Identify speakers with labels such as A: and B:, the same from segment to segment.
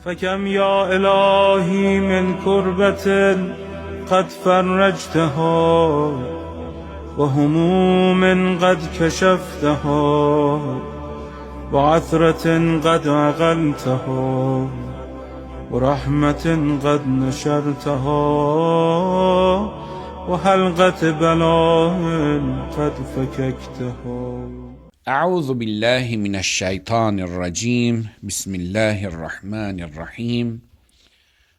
A: فكم يا إلهي من كربة قد فرجتها وهموم قد كشفتها وعثرة قد أغلتها ورحمة قد نشرتها وحلقة بلاء قد فككتها.
B: أعوذ بالله من الشيطان الرجيم. بسم الله الرحمن الرحيم.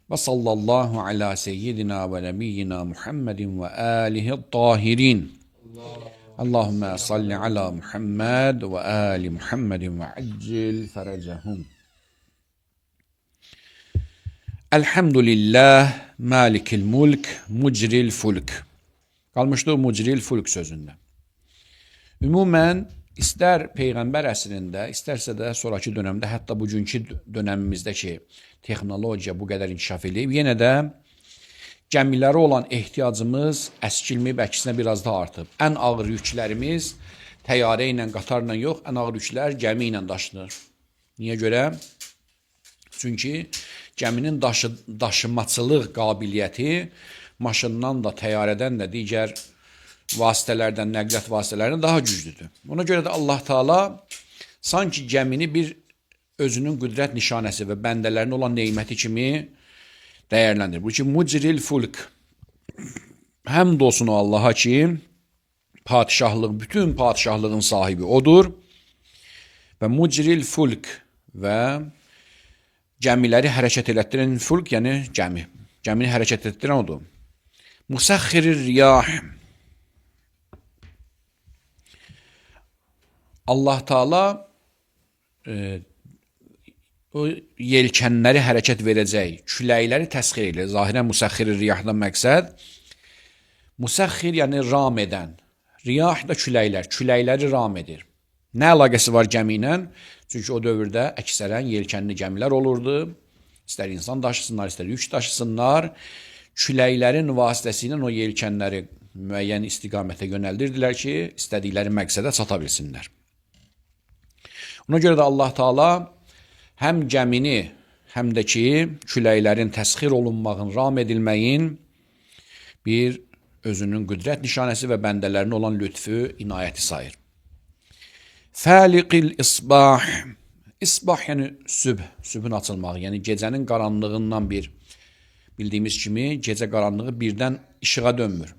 B: وصلى الله على سيدنا ونبينا محمد وآله الطاهرين. اللهم صل على محمد وآل محمد وعجل فرجهم. Elhamdülillah, malikil mulk, mucril fulk. Qalmışdı mucril fulk sözündə. Ümumən, istər Peyğəmbər əsrində, istərsə də sonraki dönəmdə, hətta bugünkü dönəmimizdə ki, texnologiya bu qədər inkişaf edib, yenə də gəmilərə olan ehtiyacımız əskilməyib, əksinə biraz da artıb. Ən ağır yüklərimiz təyyarə ilə, qatarla yox, ən ağır yüklər gəmi ilə daşınır. Niyə görə? Çünki gəminin daşımaçılıq qabiliyyəti maşından da, təyyarədən də, digər vasitələrdən, nəqliyyat vasitələrindən daha güclüdür. Ona görə də Allah Taala sanki gəmini bir özünün qüdrət nişanəsi və bəndələrinə olan neməti kimi dəyərləndirir. Bu ki, mucril fulk. Həmd olsun o Allaha ki, padişahlıq, bütün padişahlığın sahibi odur və mucril fulk və gəmiləri hərəkət elətdirən fulk, yəni gəmi. Gəmini hərəkət etdirən odur. Musəxxirir riyah. Allah Taala o yelkənləri hərəkət verəcək, küləkləri təsxir edir. Zahirən musəxxirir riyahdan məqsəd musəxxir, yəni ram edən. Riyah da küləklər, küləkləri ram edir. Nə əlaqəsi var gəmi ilə? Çünki o dövrdə əksərən yelkənli gəmilər olurdu. İstər insan daşısınlar, istər yük daşısınlar. Küləklərin vasitəsilə o yelkənləri müəyyən istiqamətə yönəldirdilər ki, istədikləri məqsədə çata bilsinlər. Ona görə də Allah Taala həm gəmini, həm də ki, küləklərin təsxir olunmağın, ram edilməyin bir özünün qüdrət nişanəsi və bəndələrinə olan lütfü, inayəti sayır. Fəliqil isbah. İsbah yəni sübh, sübhün açılmağı, yəni gecənin qaranlığından bildiyimiz kimi gecə qaranlığı birdən işığa dönmür.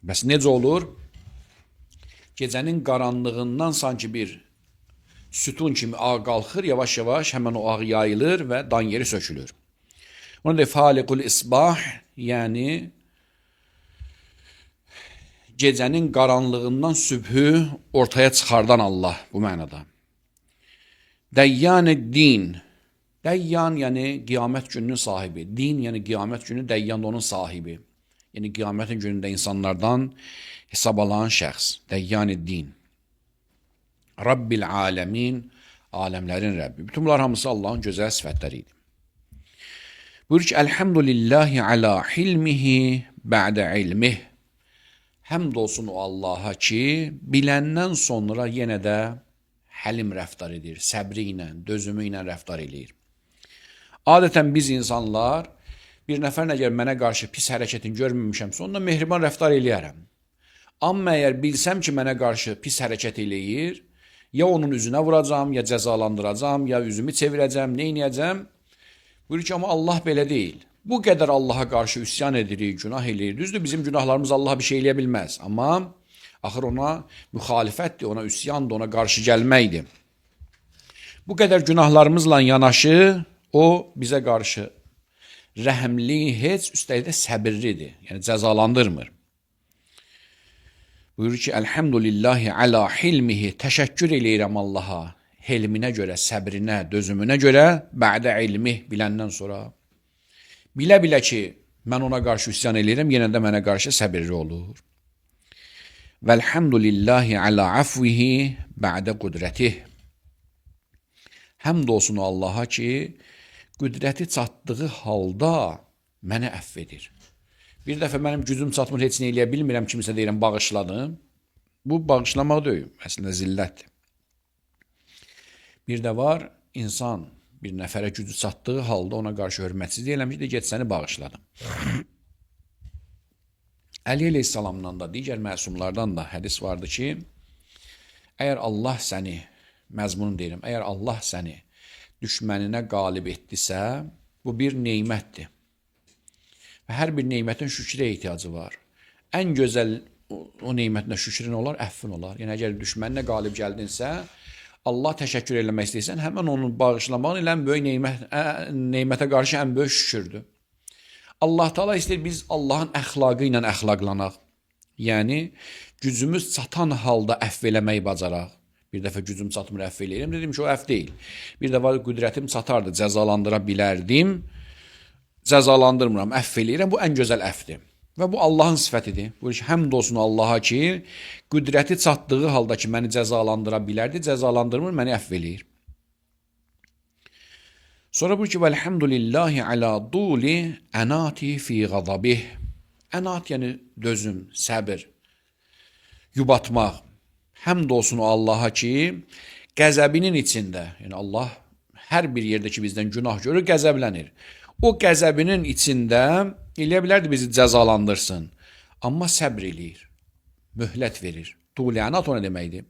B: Bəs necə olur? Gecənin qaranlığından sanki bir sütun kimi ağ qalxır, yavaş-yavaş həmən o ağ yayılır və dan yeri sökülür. Ona da fəliqul isbah, yəni gecənin qaranlığından sübhü ortaya çıxardan Allah bu mənada. Dəyyan-id-din. Dəyyan yəni qiyamət gününün sahibi. Din yəni qiyamət günü, dəyyan da onun sahibi. Yəni qiyamətin günündə insanlardan hesab alan şəxs. Dəyyan-id-din. Rabbil aləmin, aləmlərin Rəbbi. Bütün bunlar hamısı Allahın gözəl sifətləri idi. Buyurur ki, Elhamdülillahi ala hilmihi bə'də ilmih. Həmd olsun o Allaha ki, biləndən sonra yenə də həlim rəftar edir, səbri ilə, dözümü ilə rəftar edir. Adətən biz insanlar, bir nəfərin əgər mənə qarşı pis hərəkətini görməmişəmsə, onunla mehriban rəftar eləyərəm. Amma əgər bilsəm ki, mənə qarşı pis hərəkət eləyir, ya onun üzünə vuracam, ya cəzalandıracam, ya üzümü çevirəcəm, neynəyəcəm? Buyurur ki, amma Allah belə deyil. Bu qədər Allaha qarşı üsyan edirik, günah eləyir. Düzdür, bizim günahlarımız Allaha bir şey eləyə bilməz. Amma axır ona müxalifətdir, ona üsyandır, ona qarşı gəlməkdir. Bu qədər günahlarımızla yanaşı, o bizə qarşı rəhəmli, heç üstəlik də səbirlidir. Yəni cəzalandırmır. Buyurur ki, Elhamdülillahi ala hilmihi, təşəkkür eləyirəm Allaha, helminə görə, səbrinə, dözümünə görə, bə'də ilmih, biləndən sonra. Bilə-bilə ki, mən ona qarşı üsyan eləyirəm, yenə də mənə qarşı səbirli olur. Vəlhamdülillahi ala afvihi bə'də qudrətih. Həmd olsun o Allaha ki, qüdrəti çatdığı halda mənə əfv edir. Bir dəfə mənim gücüm çatmır, heç nə eləyə bilmirəm, kimisə deyirəm, bağışladım. Bu bağışlamaq deyil, əslində zillətdir. Bir də var, insan bir nəfərə gücü çatdığı halda ona qarşı hörmətsizlik eləmiş də get səni bağışladım. Əli əleyhissalamdan da, digər məsumlardan da hədis vardı ki, əgər Allah səni, məzmununu deyirəm, əgər Allah səni düşməninə qalib etdisə, bu bir neymətdir. Və hər bir neymətin şükrə ehtiyacı var. Ən gözəl o neymətinə şükrin olar, əffin olar. Yəni, əgər düşməninə qalib gəldinsə, Allah təşəkkür eləmək istəyirsən, həmən onu bağışlamağın ilə ən böyük neymətə qarşı ən böyük şükürdür. Allah Teala istəyir, biz Allahın əxlaqı ilə əxlaqlanaq. Yəni, gücümüz çatan halda əfv eləməyi bacaraq. Bir dəfə gücüm çatmır, əfv eləyirəm, dedim ki, o əfv deyil. Bir dəfə qüdrətim çatardı, cəzalandıra bilərdim, cəzalandırmıram, əfv eləyirəm, bu ən gözəl əfvdir. Və bu Allahın sifətidir. Bu iş həmd olsun Allaha ki, qüdrəti çatdığı halda ki, məni cəzalandıra bilərdi, cəzalandırmır, məni əfv eləyir. Sonra bu ki, vəlhəmdülillahi alə duli ənati fi qadabih. Ənat yəni dözüm, səbir, yubatmaq. Həmd olsun o Allaha ki, qəzəbinin içində, yəni Allah hər bir yerdə ki, bizdən günah görür, qəzəblənir. O qəzəbinin içində eləyə bilərdi bizi cəzalandırsın. Amma səbr eləyir, möhlət verir. Duli ənat o nə deməkdir?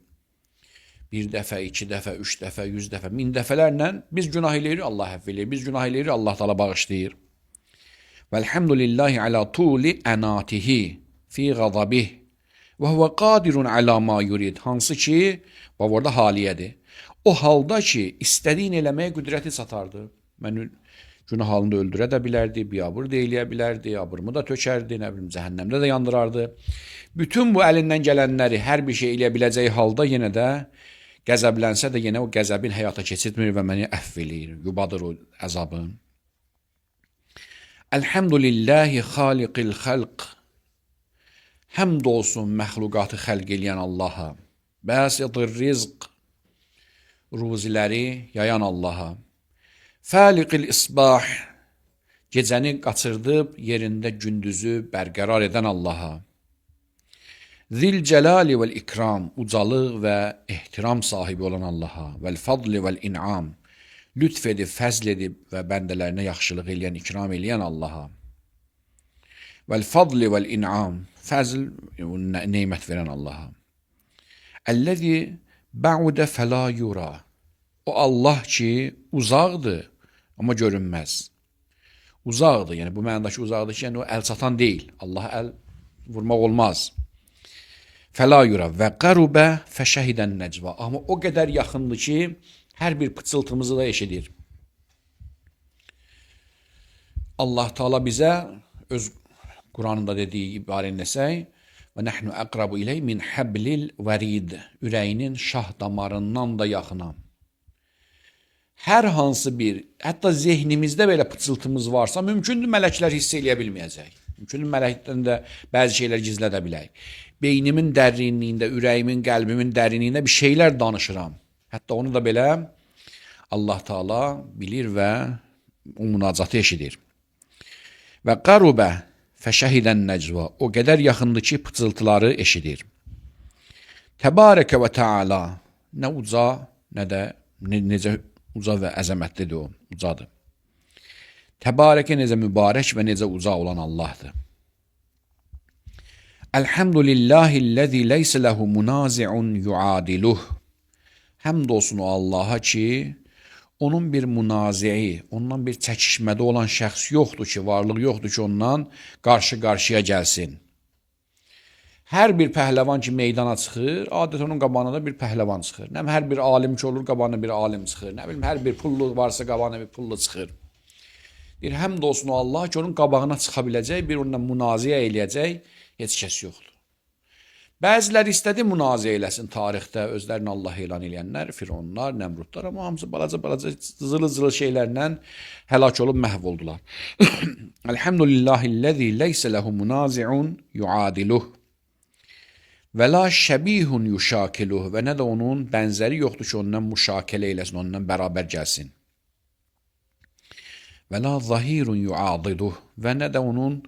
B: Bir dəfə, 2 dəfə, 3 dəfə, 100 dəfə, 1000 dəfələrlə biz günah eləyirik, Allah əfv eləyir. Biz günah eləyirik, Allah Teala bağışlayır. Vəlhəmdülillahi alə tuli ənatihi fi qadabih və huvə qadirun alə ma yurid. Hansı ki, bax orada haliyədir. O halda ki, istədiyin eləməyə qüdrəti çatardı. Mən günah halında öldürə də bilərdi, biabır da eləyə bilərdi, abırımı da tökərdi, nə bilim, cəhənnəmdə də yandırardı. Bütün bu əlindən gələnləri hər bir şey eləyə biləcəyi halda yenə də qəzəblənsə də yenə o qəzəbin həyata keçirtmir və məni əfv eləyir, yubadır o əzabın. Elhamdülillahi xaliqil xalq. Həmd olsun məxluqatı xəlq eləyən Allaha. Bəsitir rizq. Ruziləri yayan Allaha. Fəliqil isbah. Gecəni qaçırdıb yerində gündüzü bərqərar edən Allaha. Zil cəlali vəl ikram. Ucalıq və ehtiram sahibi olan Allaha. Vəl fadli vəl in'am. Lütf edib, fəzl edib və bəndələrinə yaxşılıq eləyən, ikram eləyən Allaha. Vəl fadli vəl in'am. Fəzl, neymət verən Allaha. Əlləzi bə'udə fəla yura. O Allah ki, uzaqdır, amma görünməz. Uzaqdır, yəni bu mənadakı uzaqdır ki, yəni o əl çatan deyil. Allaha əl vurmaq olmaz. Fəla yura və qərubə fəşəhidən nəcva. Amma o qədər yaxındır ki, hər bir pıçıltımızı da eşidir. Allah Teala bizə öz Quranında dediyi ibarəni desək, və nəhnu əqrabu iley min həblil vərid. Ürəyinin şah damarından da yaxına. Hər hansı bir, hətta zehnimizdə belə pıçıltımız varsa, mümkündür mələklər hiss eləyə bilməyəcək. Mümkündür mələkdən də bəzi şeylər gizlədə bilək. Beynimin dərinliyində, ürəyimin, qəlbimin dərinliyində bir şeylər danışıram. Hətta onu da belə Allah Teala bilir və o münacatı eşidir. Və qarubə fəşəhidən nəcva. O qədər yaxındır ki, pıçıltıları eşidir. Təbarəkə və Teala. Nə uca, nə də necə uca və əzəmətlidir o, ucadır. Təbarəkə necə mübarək və necə uca olan Allahdır. Elhamdülillahiləzi leysə ləhu münazi'un yuadiluh. Həmd olsun o Allaha ki, onun bir münazi'i, ondan bir çəkişmədə olan şəxs yoxdur ki, varlıq yoxdur ki, ondan qarşı-qarşıya gəlsin. Hər bir pəhləvan ki, meydana çıxır, adət onun qabağına da bir pəhləvan çıxır. Nə hər bir alim ki olur, qabağına bir alim çıxır. Nə bilim, hər bir pullu varsa qabağına bir pullu çıxır. Deyir, həmd olsun o Allah ki, onun qabağına çıxa biləcək, bir onunla münaziə eləyəcək, heç kəs yoxdur. Bəziləri istədi münaziə eləsin tarixdə, özlərini Allah elan eləyənlər, fironlar, nəmrudlar, amma hamısı balaca zılı şeylərlə həlak olub məhv oldular. Elhamdülillahiləzi leysə ləhu münazi'un yuadiluh. Və la şəbihun yuşakiluh. Və nə də onun bənzəri yoxdur ki, ondan müşakilə eləsin, ondan bərabər gəlsin. Və la zahirun yuadiduh. Və nə də onun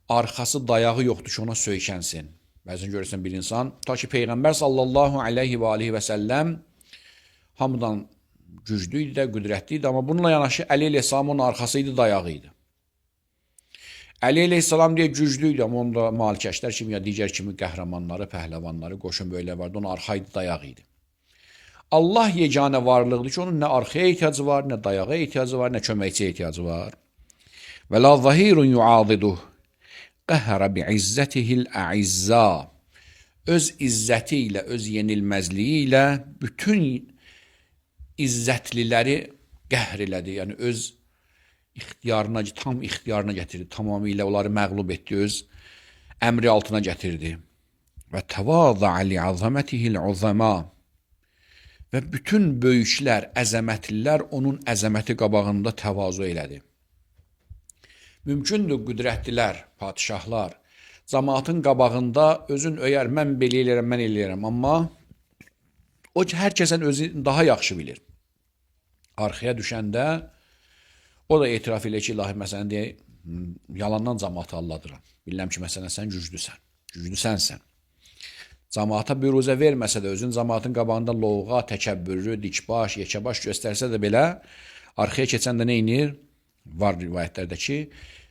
B: arxası dayağı yoxdur ki, ona söykənsin. Bəzən görürsən bir insan, ta ki Peyğəmbər sallallahu aleyhi və aleyhi və səlləm hamıdan güclü idi də, qüdrətli idi, amma bununla yanaşı Əli əleyhissalam onun arxası idi, dayağı idi. Əli əleyhissalam deyə güclü idi, amma onda malikəşlər kimi ya digər kimi qəhrəmanları, pəhləvanları, qoşun böyüklər vardı, onun arxa idi, dayağı idi. Allah yeganə varlıqdır ki, onun nə arxaya ehtiyacı var, nə dayağa ehtiyacı var, nə köməkçiyə ehtiyacı var. Və la zahirun yuadiduh qəhərə bi'izzətihil ə'izzə. Öz izzəti ilə, öz yenilməzliyi ilə bütün izzətliləri qəhr elədi. Yəni öz ixtiyarına, tam ixtiyarına gətirdi. Tamamilə onları məğlub etdi, öz əmri altına gətirdi. Və təvazə li azamətihil uzəma. Və bütün böyüklər, əzəmətlilər onun əzəməti qabağında təvazu elədi. Mümkündür qüdrətlilər, padişahlar, cəmaatın qabağında özün öyər, mən belə eləyərəm, mən eləyərəm, amma o ki, hər kəsən özü daha yaxşı bilir. Arxaya düşəndə o da etiraf elə ki, ilahi məsələn deyə, yalandan cəmaatı alladıram. Bilirəm ki, məsələn, sən güclüsən, güclü sənsən. Cəmaata büruzə verməsə də, özün cəmaatın qabağında lovğa, təkəbbürlü, dikbaş, yekəbaş göstərsə də belə, arxaya keçəndə nə inir? Var rivayətlərdə ki,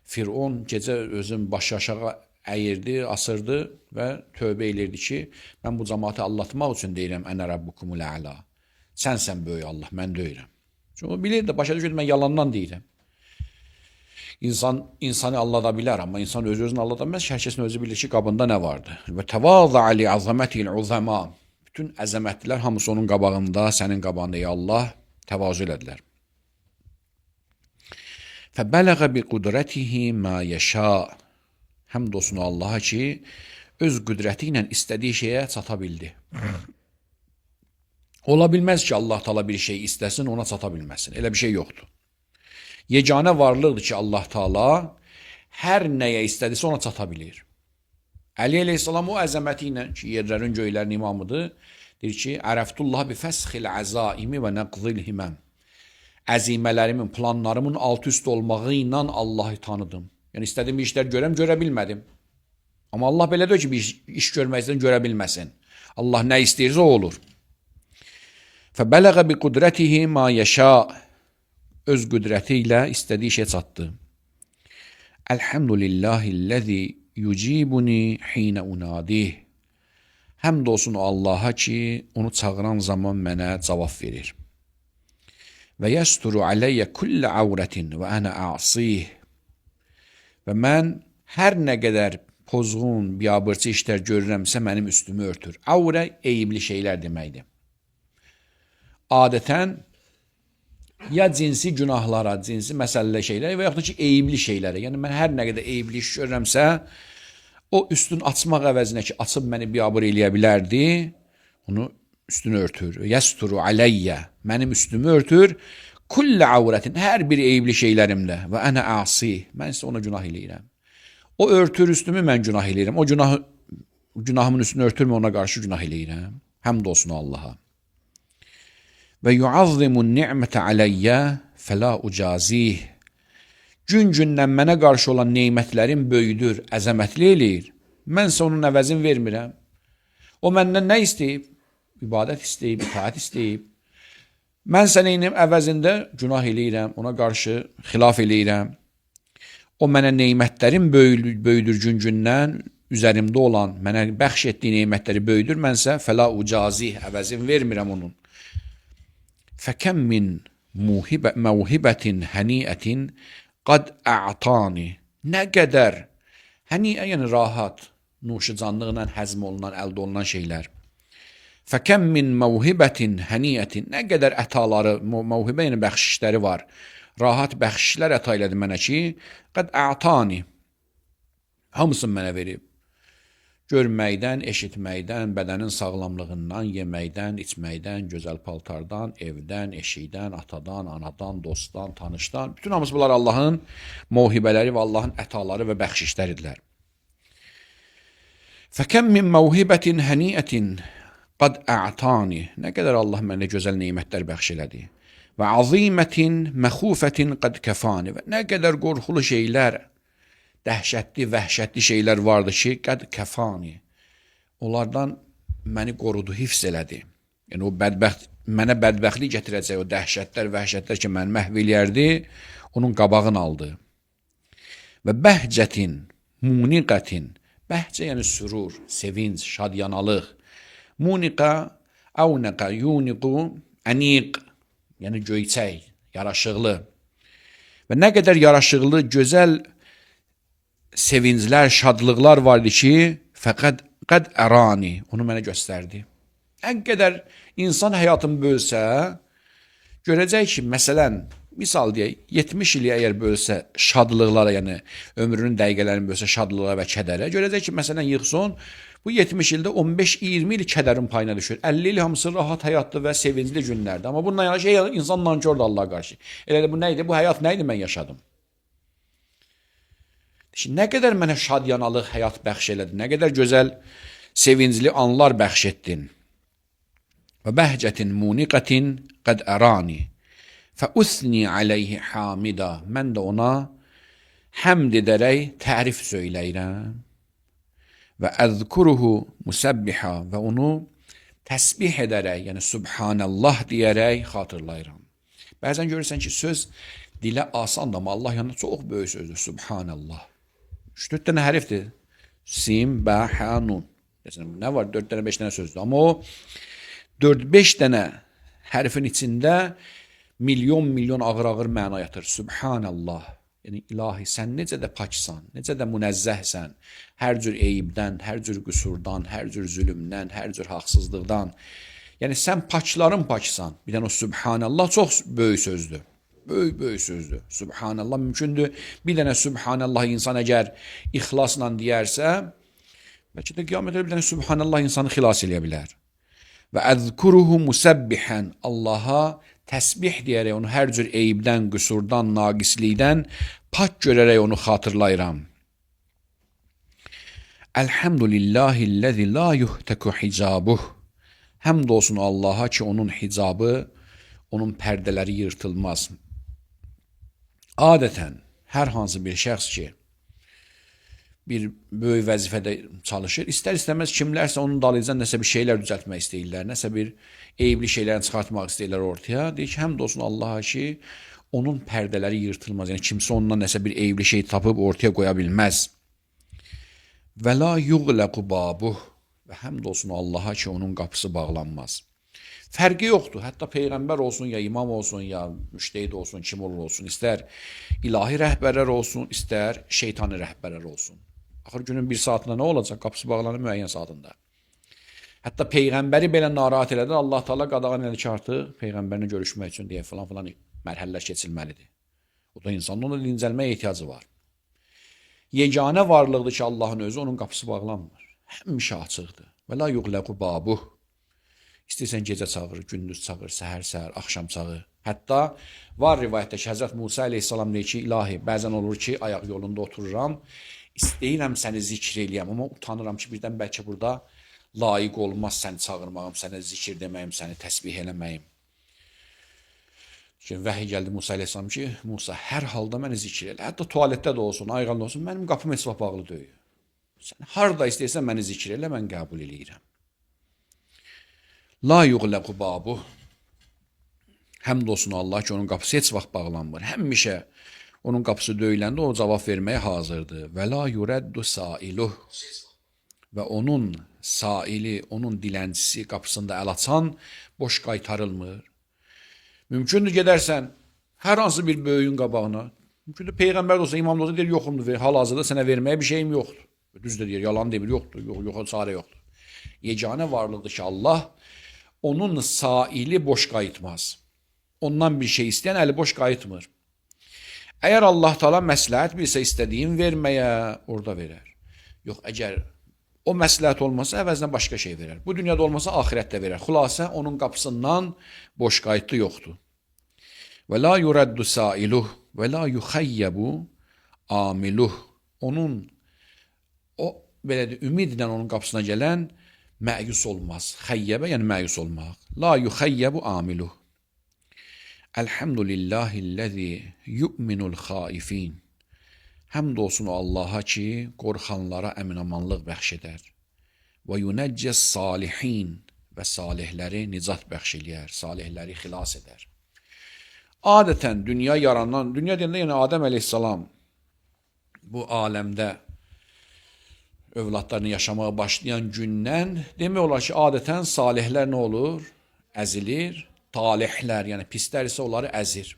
B: Firon gecə özün başı aşağı əyirdi, asırdı və tövbə elirdi ki, mən bu cəmaatı allatmaq üçün deyirəm, ənə rabbukumul əla. Sənsən böyük Allah, mən deyirəm. Çünki o bilir də, başa düşür, mən yalandan deyirəm. İnsanı allada bilər, amma insan özünü allada bilməz, hər kəsin özü bilir ki, qabında nə vardır. Və təvazə li azəmətil uzəma. Bütün əzəmətlər hamısı onun qabağında, sənin qabağında, ey Allah, təvazü elədilər. Fəbələğə bi qudrətihi mə yəşə. Həmd olsun Allaha ki, öz qüdrəti ilə istədiyi şeyə çata bildi. Ola bilməz ki, Allah Taala bir şey istəsin, ona çata bilməsin. Elə bir şey yoxdur. Yeganə varlıqdır ki, Allah Taala hər nəyə istədisə ona çata bilir. Əli əleyhissalam o əzəməti ilə ki, yerlərin, göylərin imamıdır, deyir ki, ərəftullah bi fəsxil əzaimi və nəqzil himəm. Əzimələrimin, planlarımın alt üst olmağı ilə Allahı tanıdım. Yəni, istədiyim işlər görəm, görə bilmədim. Amma Allah belə deyir ki, bir iş görməkdən görə bilməsin. Allah nə istəyirsə o olur. Fəbələğə bi qudrətihi ma yəşə. Öz qüdrəti ilə istədiyi şey çatdı. Elhamdülillahilləzi yucibuni hinə unadih. Həmd olsun Allaha ki, onu çağıran zaman mənə cavab verir. Və yəsturu aleyyə kullə avrətin və ənə əsih. Və mən hər nə qədər pozğun, biabırçı işlər görürəmsə mənim üstümü örtür. Avrə eyibli şeylər deməkdir. Adətən ya cinsi günahlara, cinsi məsələlə şeylərə və yaxud da ki, eyibli şeylərə. Yəni, mən hər nə qədər eyibli iş görürəmsə, o üstün açmaq əvəzinə ki, açıb məni biabır eləyə bilərdi, onu üstünü örtür. Yəsturu aleyyə, mənim üstümü örtür. Kullə avrətin, hər bir eyibli şeylərimlə. Və ənə asi, mən isə ona günah eləyirəm. O örtür üstümü, mən günah eləyirəm. O günahımın üstünü örtürmə, ona qarşı günah eləyirəm. Həmd olsun Allaha. Və yuazzimun ni'mətə aleyyə fəla ucazih. Gün-gündən mənə qarşı olan neymətlərin böyüdür, əzəmətli eləyir. Mənsə onun əvəzini vermirəm. O məndən nə istəyib? İbadət istəyib, itaət istəyib. Mən sənəyinin əvəzində günah eləyirəm, ona qarşı xilaf eləyirəm. O mənə neymətlərin böyüdür gün-gündən, üzərimdə olan, mənə bəxş etdiyi neymətləri böyüdür, mənsə fəla ucazih, əvəzini vermirəm onun. Fəkəm min məvhibətin həniətin qad ə'tani. Nə qədər həniə, yəni rahat, nuşucanlıqla həzm olunan, əldə olunan şeylər. Fəkəm min məvhibətin həniətin. Nə qədər ətaları, məvhibə yəni bəxşişləri var. Rahat bəxşişlər əta elədi mənə ki, qad ə'tani. Hamısını mənə verib. Görməkdən, eşitməkdən, bədənin sağlamlığından, yeməkdən, içməkdən, gözəl paltardan, evdən, eşikdən, atadan, anadan, dostdan, tanışdan. Bütün hamısı bunlar Allahın mövhibələri və Allahın ətaları və bəxşişləridirlər. Fəkəm min məvhibətin həniətin qad ə'tani. Nə qədər Allah mənə gözəl neymətlər bəxş elədi. Və azimətin məxufətin qad kəfani. Və nə qədər qorxulu şeylər, dəhşətli, vəhşətli şeylər vardı ki, qəd kəfani. Onlardan məni qorudu, hifz elədi. Yəni, o bədbəxt mənə bədbəxtlik gətirəcək o dəhşətlər, vəhşətlər ki, məni məhv eləyərdi, onun qabağını aldı. Və bəhcətin, muniqətin, bəhcə yəni sürur, sevinç, şadyanalıq. Muniqə, əvnəqə, yuniqu, əniq, yəni göyçək, yaraşıqlı. Və nə qədər yaraşıqlı, gözəl sevinclər, şadlıqlar vardı ki, fəqət qəd ərani, onu mənə göstərdi. Nə qədər insan həyatını bölsə, görəcək ki, məsələn, misal deyək, 70 ili əgər bölsə şadlıqlara, yəni ömrünün dəqiqələrini bölsə şadlıqlara və kədərə, görəcək ki, məsələn, yığson, bu 70 ildə 15-20 il kədərin payına düşür. 50 il hamısı rahat həyatlı və sevincli günlərdir. Amma bununla yanaşı insan nankördür Allaha qarşı. Elə bu nə idi? Bu həyat nə idi mən yaşadım? Şimdi, nə qədər mənə şadyanalıq həyat bəxş elədi, nə qədər gözəl, sevincli anlar bəxş etdin. Və bəhcətin muniqətin qəd ərani fəusni aleyhi hamida. Mən də ona həmd edərək tərif söyləyirəm. Və əzkuruhu musəbbiha və onu təsbih edərək, yəni subhanallah deyərək xatırlayıram. Bəzən görürsən ki, söz dilə asandır, amma Allah yanında çox böyük sözdür, subhanallah. 3-4 dənə hərfdir. Sim, bə, hə, nun. Nə var? 4 dənə, 5 dənə sözdür. Amma o 4-5 dənə hərfin içində milyon ağır-ağır məna yatır. Subhanallah. Yəni, ilahi, sən necə də paksan, necə də münəzzəhsən, hər cür eyibdən, hər cür qüsurdan, hər cür zülümdən, hər cür haqsızlıqdan. Yəni, sən pakların paksan. Bir dənə o Subhanallah çox böyük sözdür. Böyük sözdür. Subhanallah mümkündür. Bir dənə Subhanallah insan əgər ixlasla deyərsə, bəlkə də qiyamətdə bir dənə Subhanallah insanı xilas eləyə bilər. Və əzkuruhu musabbihən, Allaha təsbih deyərək onu hər cür eyibdən, qüsurdan, naqislikdən pak görərək onu xatırlayıram. Elhamdülillahiləzi la yuhtəku hicabuh. Həmd olsun Allaha ki, onun hicabı, onun pərdələri yırtılmaz. Adətən, hər hansı bir şəxs ki, bir böyük vəzifədə çalışır, istər-istəməz kimlərsə onun dalıcan nəsə bir şeylər düzəltmək istəyirlər, nəsə bir eyibli şeylərini çıxartmaq istəyirlər ortaya. Deyir ki, həmd olsun Allaha ki, onun pərdələri yırtılmaz. Yəni, kimsə ondan nəsə bir eyibli şey tapıb ortaya qoya bilməz. Və la yuğləqu babuh. Və həmd olsun Allaha ki, onun qapısı bağlanmaz. Fərqi yoxdur. Hətta Peyğəmbər olsun, ya imam olsun, ya müştehid olsun, kim olur olsun. İstər ilahi rəhbərlər olsun, istər şeytani rəhbərlər olsun. Axır günün bir saatında nə olacaq? Qapısı bağlanır müəyyən saatında. Hətta Peyğəmbəri belə narahat elədi. Allah Teala qadağan elədi ki, artıq Peyğəmbərlə görüşmək üçün deyə filan mərhələlər keçilməlidir. O da insanın ona dincəlməyə ehtiyacı var. Yeganə varlıqdır ki, Allahın özü, onun qapısı bağlanmır. Həmişə açıqdır. Və la yuğləqu babuh. İstəyirsən gecə çağır, gündüz çağır, səhər, axşam çağır. Hətta var rivayətdə ki, Həzrət Musa əleyhissalam deyir ki, ilahi, bəzən olur ki, ayaq yolunda otururam, istəyirəm səni zikr eləyəm, amma utanıram ki, birdən bəlkə burada layiq olmaz səni çağırmağım, sənə zikr deməyim, səni təsbih eləməyim. Vəhiy gəldi Musa əleyhissalam ki, Musa, hər halda məni zikr elə. Hətta tualetdə də olsun, ayğanda olsun, mənim qapım heç vaxt bağlı deyil. Sən harada istəyirsən məni zikr elə, mən qəbul eləyirəm. La yuğləqu babuh. Həmd olsun Allah ki, onun qapısı heç vaxt bağlanmır. Həmişə onun qapısı döyüləndə o cavab verməyə hazırdır. Və la yurəddu sailuh. Və onun saili, onun dilənçisi qapısında əl açan boş qaytarılmır. Mümkündür gedərsən hər hansı bir böyüyün qabağına. Mümkündür Peyğəmbər olsa, imam olsa deyir, yoxumdur, hal-hazırda sənə verməyə bir şeyim yoxdur. Düz də deyir, yalan demir, yoxdur, yox, çarə yoxdur. Yeganə varlıqdır ki, Allah onun saili boş qayıtmaz. Ondan bir şey istəyən əli boş qayıtmır. Əgər Allah Teala məsləhət bilsə istədiyin verməyə, orada verər. Yox, əgər o məsləhət olmasa, əvəzinə başqa şey verər. Bu dünyada olmasa, ahirətdə verər. Xülasə, onun qapısından boş qayıtlı yoxdur. Və la yuraddu sailuh və la yuxayyəbu amiluh. Onun, o belədir, ümidlə onun qapısına gələn məyus olmaz. Xəyyəbə, yəni məyus olmaq. La yuxayyəbu amiluh. Elhamdülillahilləzi yu'minul xaifin. Həmd olsun Allaha ki, qorxanlara əminamanlıq bəxş edər. Və yunəccəs salihin. və salihləri nicat bəxş eləyər, salihləri xilas edər. Adətən dünya yaranan, dünya deyəndə yəni Adəm əleyhissalam bu aləmdə övladlarını yaşamağa başlayan gündən demək olar ki, adətən salihlər nə olur? Əzilir. Talihlər, yəni pislər isə onları əzir.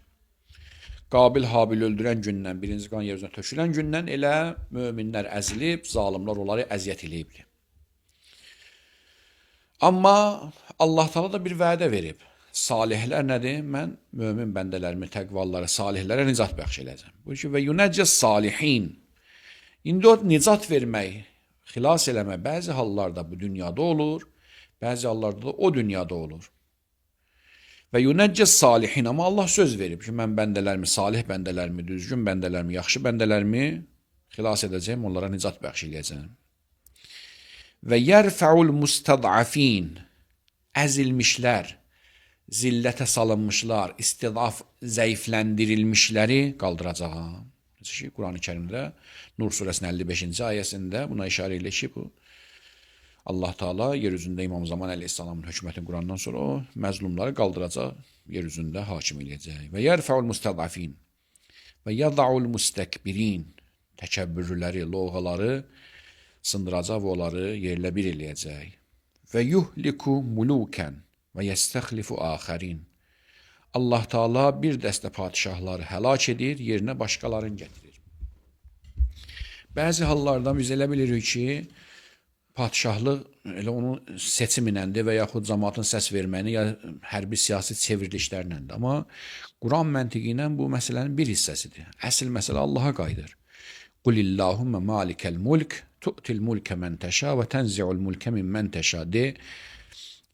B: Qabil Habil öldürən gündən, birinci qan yer üzünə tökülən gündən elə möminlər əzilib, zalimlar onları əziyyət eləyibdir. Amma Allah Taala da bir vədə verib. Salihlər nədir? Mən mömin bəndələrimi, təqvalıları, salihlərə nicat bəxş edəcəm. Bu ki, və yunəccəs salihin. İndi o nicat vermək, xilas eləmək bəzi hallarda bu dünyada olur, bəzi hallarda da o dünyada olur. Və yunəccəs salihin, amma Allah söz verib ki, mən bəndələrimi, salih bəndələrimi, düzgün bəndələrimi, yaxşı bəndələrimi xilas edəcəyim, onlara nicat bəxş edəcəyim. Və yərfəul mustadafin, əzilmişlər, zillətə salınmışlar, istidaf zəifləndirilmişləri qaldıracağam. Quran-ı Kərimdə Nur surəsinin 55-ci ayəsində buna işarə ilə ki, bu Allah Taala yer üzündə İmam Zaman əleyhissalamın hökumətini qurandan sonra o məzlumları qaldıracaq, yer üzündə hakim eləyəcək. Və yərfəul mustadafin və yada'ul mustakbirin, təkəbbürlüləri, lovğaları sındıracaq və onları yerlə bir eləyəcək. Və yuhliku mulukan və yestəxlifu axarin. Allah Taala bir dəstə padişahları həlak edir, yerinə başqalarını gətirir. Bəzi hallarda biz elə bilirik ki, padişahlıq elə onun seçiminəndir və yaxud cəmaatın səs verməyini ya hərbi siyasi çevrilişlərləndir. Amma Quran məntiqi ilə bu məsələnin bir hissəsidir. Əsl məsələ Allaha qayıdır. Qulillahumma malikal mulk tu'til mulka men təşa və tənzi'ul mulka mimmen təşa de.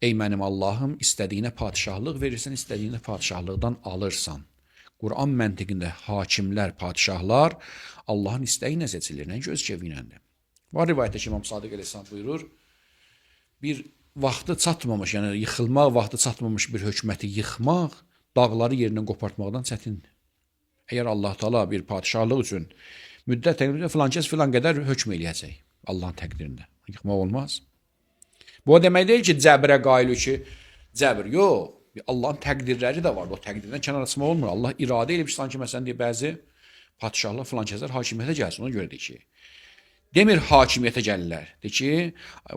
B: Ey mənim Allahım, istədiyinə padişahlıq verirsən, istədiyinə padişahlıqdan alırsan. Quran məntiqində hakimlər, padişahlar Allahın istəyi ilə seçilir, nə göz kevinəndir. Var rivayətdə ki, İmam Sadiq əleyhissalam buyurur, bir vaxtı çatmamış, yəni yıxılmaq vaxtı çatmamış bir hökuməti yıxmaq, dağları yerindən qopartmaqdan çətindir. Əgər Allah Taala bir padişahlıq üçün müddət təqdirində filan kəs filan qədər hökm eləyəcək Allahın təqdirində. Yıxmaq olmaz. Bu o demək deyil ki, cəbrə qaylı ki, cəbr yox. Allahın təqdirləri də var. O təqdirdən kənar açmaq olmur. Allah iradə edib ki, sanki məsələn deyir, bəzi padişahlar filan kəslər hakimiyyətə gəlsin. Ona görə deyir ki, demir hakimiyyətə gəlirlər. Deyir ki,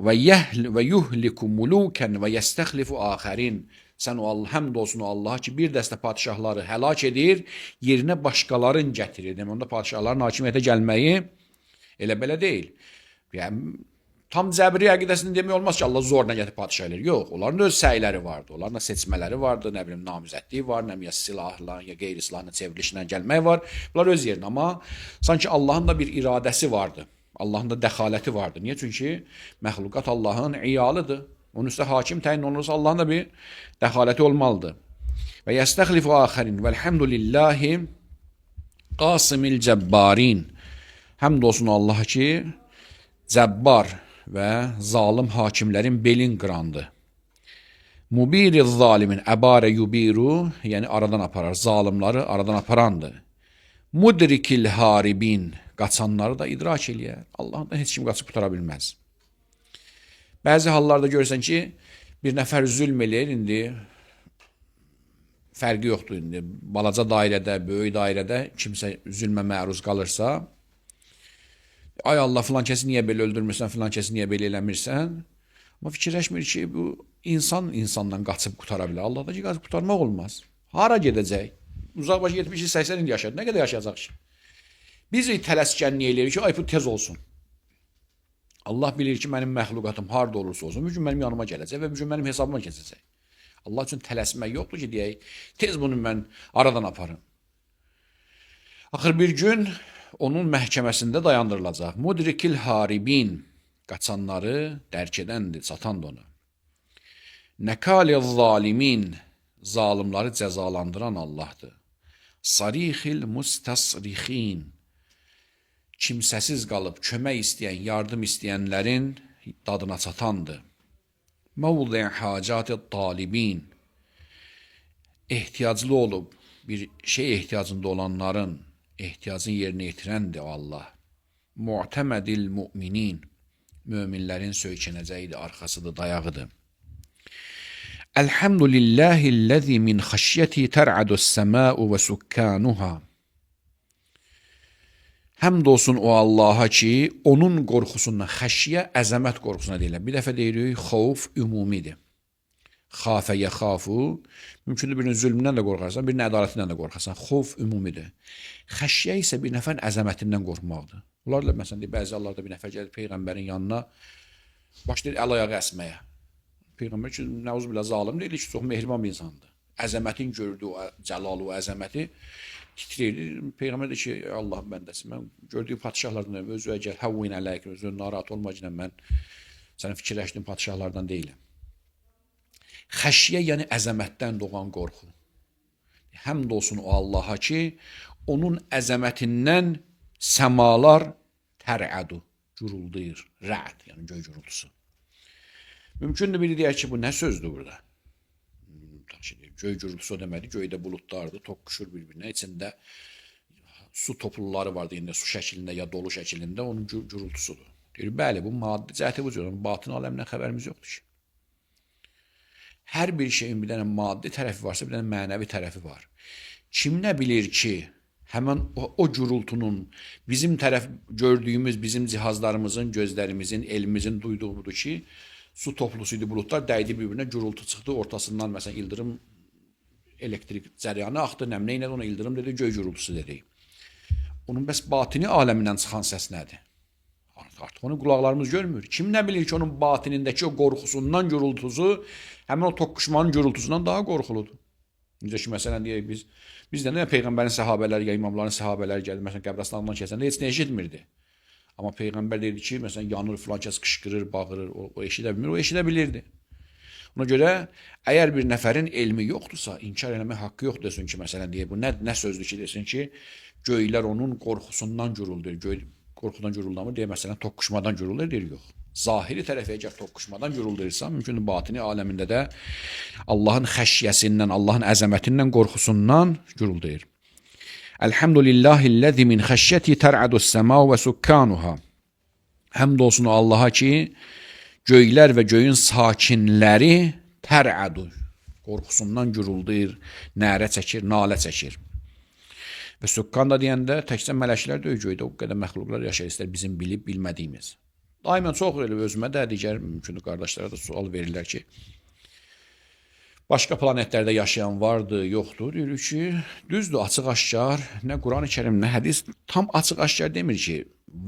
B: və yuhliku mulukan və yestəxlifu axarin. Sən o Allah, həmd olsun o Allaha ki, bir dəstə padişahları həlak edir, yerinə başqalarını gətirir. Demək, onda padişahların hakimiyyətə gəlməyi elə belə deyil. Yəni, tam cəbri əqidəsini demək olmaz ki, Allah zorla gətirib padişah eləyir. Yox, onların da öz səyləri vardı, onların da seçmələri vardı, nə bilim, namizədliyi var, nə bilim, ya silahla, ya qeyri-silahla, çevrilişlə gəlmək var. Bunlar öz yerində, amma sanki Allahın da bir iradəsi vardı, Allahın da dəxaləti vardı. Niyə? Çünki məxluqat Allahın iyalıdır. Onun üstə hakim təyin olunursa Allahın da bir dəxaləti olmalıdır. Və yəstəxlifu axərin vəlhəmdülillahi qasimil cəbbarin. Həmd olsun Allah ki, cəbbar və zalim hakimlərin belin qırandı. Mubiri zalimin əbarə yubiru, yəni aradan aparar, zalimları aradan aparandı. Mudrikil haribin, qaçanları da idrak eləyər. Allah'dan heç kim qaçıb qutara bilməz. Bəzi hallarda görürsən ki, bir nəfər zülm eləyir, indi fərqi yoxdur. İndi balaca dairədə, böyük dairədə kimsə zülmə məruz qalırsa, ay Allah, filan kəsi niyə belə öldürmürsən, filan kəsi niyə belə eləmirsən? Amma fikirləşmir ki, bu insan insandan qaçıb qutara bilər. Allah da ki, qaçıb qutarmaq olmaz. Hara gedəcək? Uzaq başı 70-80 il yaşadı. Nə qədər yaşayacaq ki? Biz tələskənlik eləyirik ki, ay bu tez olsun. Allah bilir ki, mənim məxluqatım harda olursa olsun, bir gün mənim yanıma gələcək və bir gün mənim hesabıma keçəcək. Allah üçün tələsmək yoxdur ki, deyək, tez bunu mən aradan aparım. Axır bir gün onun məhkəməsində dayandırılacaq. Mudrikil haribin, qaçanları dərk edəndir, çatandır ona. Nəkalil zalimin, zalimları cəzalandıran Allahdır. Sarixil mustasrixin, kimsəsiz qalıb kömək istəyən, yardım istəyənlərin dadına çatandır. Mavudin hacati talibin, ehtiyaclı olub bir şey ehtiyacında olanların ehtiyacını yerinə yetirəndir o Allah. Mu'təmədil müminin, möminlərin söykənəcəyidir, arxasıdır, dayağıdır. Elhamdülillahi'llezî min haşyeti ter'adus-semâ'u ve sukkanuha. Həmd olsun o Allaha ki, onun qorxusundan, xəşyə əzəmət qorxusuna deyirlər. Bir dəfə deyirik, xavf ümumidir. Xafə yəxafu, mümkündür birinin zülmündən də qorxarsan, birinin ədalətindən də qorxarsan. Xavf ümumidir. Xəşyə isə bir nəfərin əzəmətindən qorxmaqdır. Bunlarla məsələn, bəzi hallarda bir nəfər gəlir Peyğəmbərin yanına, başlayır əl-ayağı əsməyə. Peyğəmbər ki, nəuzubillah zalim deyil ki, çox mehriban bir insandır. Əzəmətin gördüyü cəlalı, əzəməti titrəyir. Peyğəmbər deyir ki, Allahın bəndəsi, mən gördüyü padişahlardan deyim, özü əgər həvvin ələyək, özü narahat olmacına mən sənin fikirləşdiyin padişahlardan deyiləm. Xəşyə, yəni əzəmətdən doğan qorxu. Həmd olsun o Allaha ki, onun əzəmətindən səmalar tərədu, guruldayır, rəd, yəni göy gurultusu. Mümkündür biri deyər ki, bu nə sözdür burada? Göy gurultusu o deməli, göydə buludlardır, toqquşur bir-birinə, içində su topluları vardır, indi su şəklində ya dolu şəklində, onun gurultusudur. Deyir, bəli, bu maddi cəhəti bu cür, batın aləmindən xəbərimiz yoxdur ki. Hər bir şeyin bir dənə maddi tərəfi varsa, bir dənə mənəvi tərəfi var. Kim nə bilir ki, həmən o gurultunun bizim tərəf gördüyümüz, bizim cihazlarımızın, gözlərimizin, elimizin duyduğudur ki, su toplusuydu, bulutlar dəydi bir-birinə, gurultu çıxdı, ortasından məsələn ildırım elektrik cəryanı axdı, nəmlə ona ildırım dedi, göy gurultusu dedi. Onun bəs batini aləmindən çıxan səs nədir? Artıq onu qulaqlarımız görmür. Kim nə bilir ki, onun batinindəki o qorxusundan gurultusu həmin o toqquşmanın gurultusundan daha qorxuludur. Necə ki, məsələn, deyək, biz də nə Peyğəmbərin səhabələri ya imamların səhabələri gəldi, məsələn, qəbirstanından keçəndə heç nə eşitmirdi. Amma Peyğəmbər dedi ki, məsələn, yanır, filan kəs qışqırır, bağırır, o eşidə bilmir, o eşidə bilirdi. Ona görə, əgər bir nəfərin elmi yoxdursa, inkar eləmək haqqı yoxdur desin ki, məsələn, deyək, bu nə sözdür ki, desin ki, göylər onun qorxusundan guruldur, qorxudan guruldamır, deyək, məsələn, toqquşmadan guruldur, deyir, yox. Zahiri tərəfi əgər toqquşmadan guruldursa, mümkün batini aləmində də Allahın xəşyəsindən, Allahın əzəmətindən, qorxusundan guruldur. Elhamdülillahi'llezî min xəşyəti tər'adus-semâ və sukkanuha. Həmd olsun Allaha ki, göylər və göyün sakinləri tər'adu, qorxusundan guruldur, nərə çəkir, nalə çəkir. Və sukkan da deyəndə təkcə mələklər deyil, göydə o qədər məxluqlar yaşayır, istər bizim bilib bilmədiyimiz. Daimən çox elə özümə də, digər mümkün qardaşlara da sual verirlər ki, başqa planetlərdə yaşayan vardır, yoxdur. Deyir ki, düzdür, açıq-aşkar, nə Quran-ı Kərim, nə hədis tam açıq-aşkar demir ki,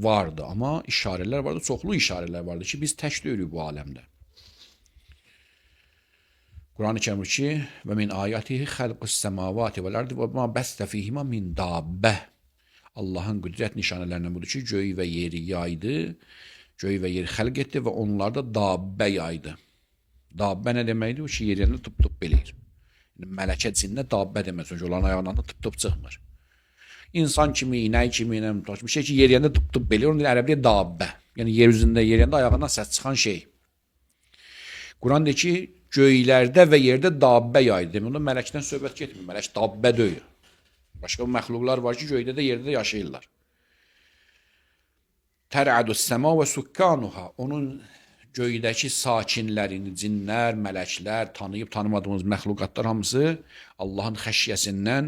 B: vardı, amma işarələr vardı, çoxlu işarələr vardı ki, biz tək deyirik bu aləmdə. Quran-ı Kərim ki, və min ayatihi xəlqus-səmavati vəl-ardi və ma bəstə fihima min dabbə. Allahın qüdrət nişanələrindən budur ki, göy və yeri yaydı, göy və yeri xəlq etdi və onlarda dabbə yaydı. Dabbə nə deməkdir? O ki, yerində tıp-tıp beləyir. Mələkə cinlə dabbə demək, çünki onların ayağından da tıp-tıp çıxmır. İnsan kimi, inək kimi, bir şey ki, yerində tıp-tıp beləyir, onun ərəbdə dabbə. Yəni, yer üzündə, yerində ayağından səs çıxan şey. Quran deyir ki, göylərdə və yerdə dabbə yaydı. Demək, onda mələkdən söhbət getmir, mələk dabbə döyür. Başqa məxluqlar var ki, göydə də, yerdə də yaşayırlar. Tər'adus-semâ və sukkanuha, onun göydəki sakinlərini, cinlər, mələklər, tanıyıb tanımadığımız məxluqatlar hamısı Allahın xəşyəsindən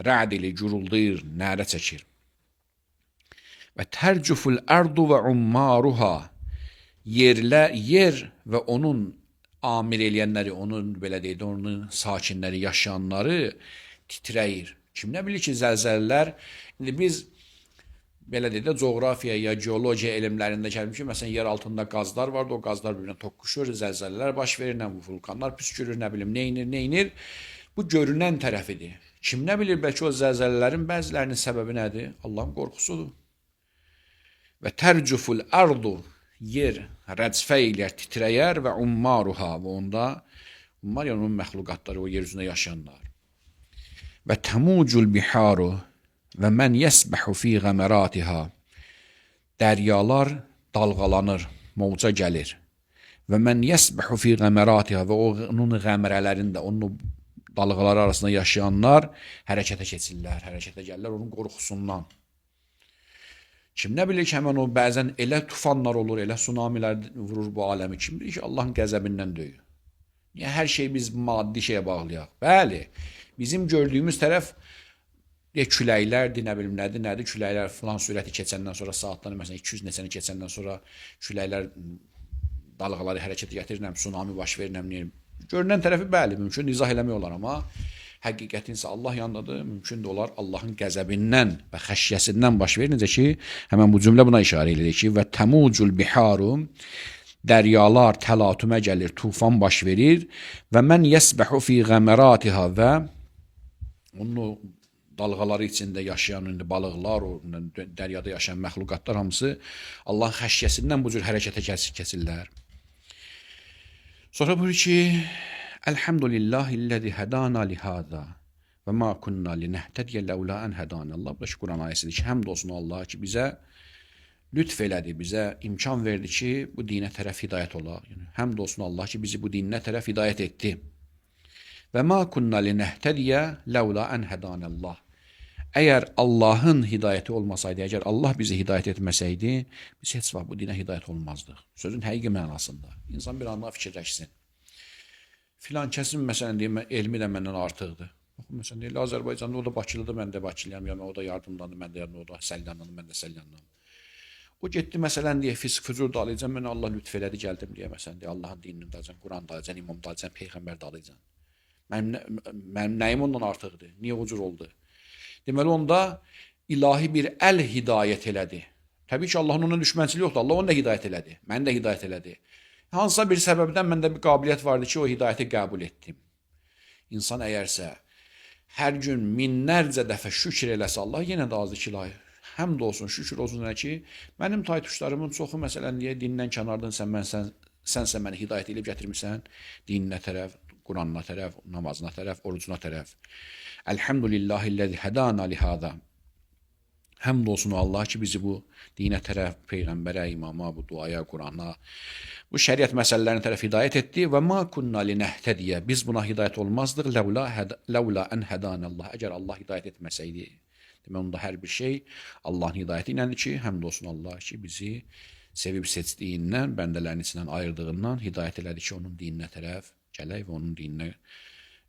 B: rəd ilə guruldur, nərə çəkir. Və tərcuful ərdu və ummaruha, yer və onun amir eləyənləri, onun belə deyək, onun sakinləri, yaşayanları titrəyir. Kim nə bilir ki, zəlzələlər, indi biz belə deyək də, coğrafiya ya geologiya elmlərində gəlmiş ki, məsələn, yer altında qazlar vardı, o qazlar birbirine toqquşur, zəlzələlər baş verir, nə vulkanlar püskürür, nə bilim, neynir. Bu görünən tərəfidir. Kim nə bilir, bəlkə o zəlzələlərin bəzilərinin səbəbi nədir? Allahın qorxusudur. Və tərcuful ərdu, yer rəcfə ilə titrəyər və ummaruha, və onda, ummar yəni onun məxluqatları, o yer üzündə yaşayanlar. Və təmucul biharu, və mən yəsbəhu fi qəməratiha, dəryalar dalğalanır, movca gəlir. Və mən yəsbəhu fi qəməratiha, və onun qəmrələrində, onun dalğaları arasında yaşayanlar hərəkətə keçirlər, hərəkətə gəlirlər onun qorxusundan. Kim nə bilir ki, həmən o bəzən elə tufanlar olur, elə tsunamilər vurur bu aləmi, kim bilir ki, Allahın qəzəbindən döyür. Niyə hər şeyi biz maddi şeyə bağlayaq? Bəli, bizim gördüyümüz tərəf küləklərdir, nə bilim nədir, küləklər filan sürəti keçəndən sonra saatlarla məsələn 200 neçəni keçəndən sonra küləklər dalğaları hərəkətə gətirir, tsunami baş verir, görünən tərəfi bəli, mümkün izah eləmək olar, amma həqiqətin isə Allah yanındadır, mümkün də olar Allahın qəzəbindən və xəşyəsindən baş verir. Necə ki, həmən bu cümlə buna işarə edir ki, və təmucul biharum, dəryalar təlatümə gəlir, tufan baş verir və mən yəsbəhu fi qəməratiha və onun dalğaları içində yaşayan balıqlar, dəryada yaşayan məxluqatlar hamısı Allahın xəşyəsindən bu cür hərəkətə keçirlər. Sonra buyurur ki, Elhamdülillahillezî hedâna lihâzâ və mâ kunnâ linehtediye levlâ en hedânallah. Bu da şu Quran ayəsidir ki, həmd olsun Allah ki, bizə lütf elədi, bizə imkan verdi ki, bu dinə tərəf hidayət olaq. Yəni, həmd olsun Allah ki, bizi bu dinə tərəf hidayət etdi. Və mâ kunnâ linehtediye levlâ en hedânallah. Əgər Allahın hidayəti olmasaydı, əgər Allah bizi hidayət etməsəydi, biz heç vaxt bu dinə hidayət olmazdıq. Sözün həqiqi mənasında. İnsan bir anda fikirləşsin. Filan kəsin məsələn deyim, elmi də məndən artıqdır. Məsələn deyil, Azərbaycanda o da Bakılıdır, mən də Bakılıyam, yəni o da yardımdandır, mən də yardım, o da Səlyandandır, mən də Səlyandanım. O getdi məsələn deyə fisq fücur dalayacam, mən Allah lütf elədi gəldim deyə məsələn deyə Allahın dinini dalayacam, Quran dalayacam, imam dalayacam, peyğəmbər dalayacam. Mənim nəyim ondan artıqdır? Niyə o cür oldu? Deməli onda ilahi bir əl hidayət elədi. Təbii ki Allahın ona düşmənçiliyi yoxdur. Allah onu da hidayət elədi. Məni də hidayət elədi. Hansısa bir səbəbdən məndə bir qabiliyyət vardı ki, o hidayəti qəbul etdim. İnsan əgərsə hər gün minlərcə dəfə şükür eləsə Allah, yenə də azdır ki, həmd olsun, şükür olsun ki, mənim taytuşlarımın çoxu məsələn deyə dindən kənardan sənsə məni hidayət edib gətirmirsən, dininə tərəf, Quranına tərəf, namazına tərəf, orucuna tərəf. Elhamdülillahillezî hedâna lihâzâ. Həmd olsun Allah ki, bizi bu dinə tərəf, peyğəmbərə, imama, bu duaya, Qurana, bu şəriət məsələlərinə tərəf hidayət etdi və ma kunna linehtediyə. Biz buna hidayət olmazdıq ləvla en hedanallah. Əgər Allah hidayət etməsəydi. Demək onda hər bir şey Allahın hidayəti iləndir ki, həmd olsun Allah ki, bizi sevib seçdiyindən, bəndələrin içindən ayırdığından hidayət elədi ki, onun dininə tərəf gələk və onun dininə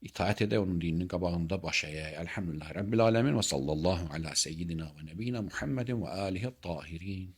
B: itaat edək, onun dininin qabağında baş əyək. Elhamdülillah Rabbil aləmin və sallallahu ala seyyidina və nebiyina Muhammedin və alihi tahirin.